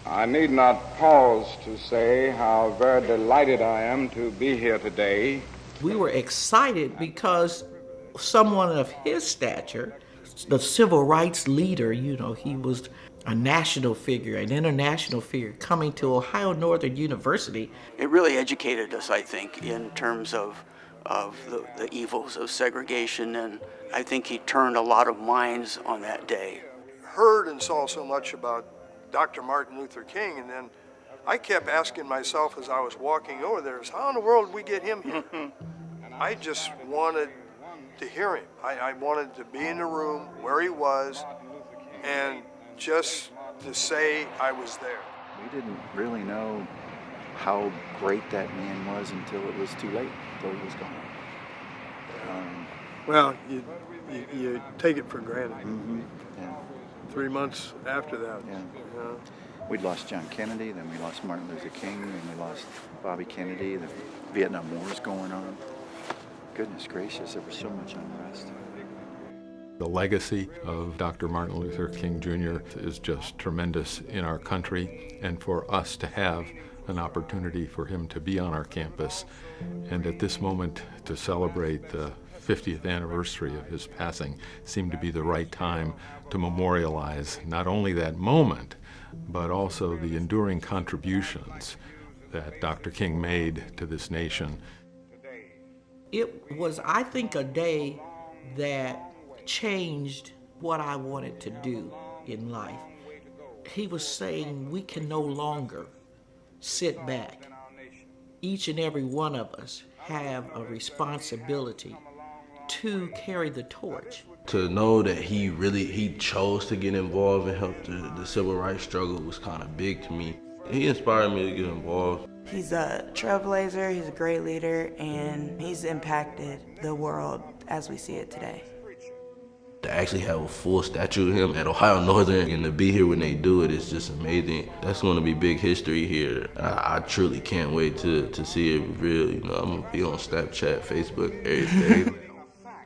I need not pause to say how very delighted I am to be here today. We were excited because someone of his stature, the civil rights leader, he was a national figure, an international figure, coming to Ohio Northern University. It really educated us, I think, in terms of the evils of segregation, and I think he turned a lot of minds on that day. Heard and saw so much about Dr. Martin Luther King, and then I kept asking myself as I was walking over there, how in the world did we get him here? I just wanted to hear him. I wanted to be in the room where he was and just to say I was there. We didn't really know how great that man was until it was too late, until he was gone. Well, you take it for granted. Mm-hmm. Yeah. 3 months after that. Yeah. We'd lost John Kennedy, then we lost Martin Luther King, then we lost Bobby Kennedy. The Vietnam War was going on. Goodness gracious, there was so much unrest. The legacy of Dr. Martin Luther King Jr. is just tremendous in our country, and for us to have an opportunity for him to be on our campus, and at this moment to celebrate the 50th anniversary of his passing seemed to be the right time to memorialize not only that moment, but also the enduring contributions that Dr. King made to this nation. It was, I think, a day that changed what I wanted to do in life. He was saying we can no longer sit back. Each and every one of us have a responsibility to carry the torch. To know that he chose to get involved and help the civil rights struggle was kind of big to me. He inspired me to get involved. He's a trailblazer, he's a great leader, and he's impacted the world as we see it today. To actually have a full statue of him at Ohio Northern and to be here when they do it is just amazing. That's going to be big history here. I truly can't wait to see it real. I'm going to be on Snapchat, Facebook, every day.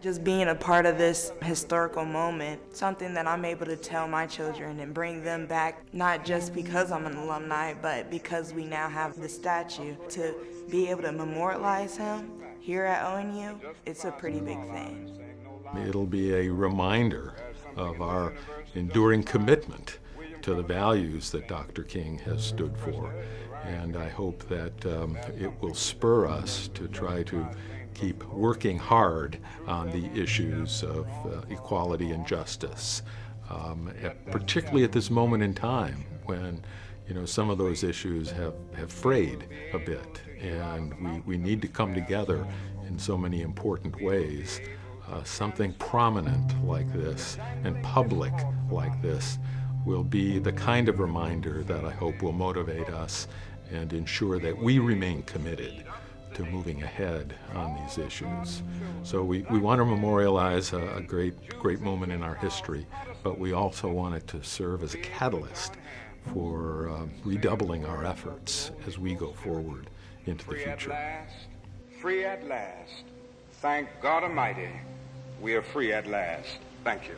Just being a part of this historical moment, something that I'm able to tell my children and bring them back, not just because I'm an alumni, but because we now have the statue. To be able to memorialize him here at ONU, it's a pretty big thing. It'll be a reminder of our enduring commitment to the values that Dr. King has stood for. And I hope that it will spur us to try to keep working hard on the issues of equality and justice, particularly at this moment in time when some of those issues have frayed a bit, and we need to come together in so many important ways. Something prominent like this and public like this will be the kind of reminder that I hope will motivate us and ensure that we remain committed to moving ahead on these issues. So we want to memorialize a great moment in our history, but we also want it to serve as a catalyst for redoubling our efforts as we go forward into the future. Free at last. Thank God Almighty, we are free at last. Thank you.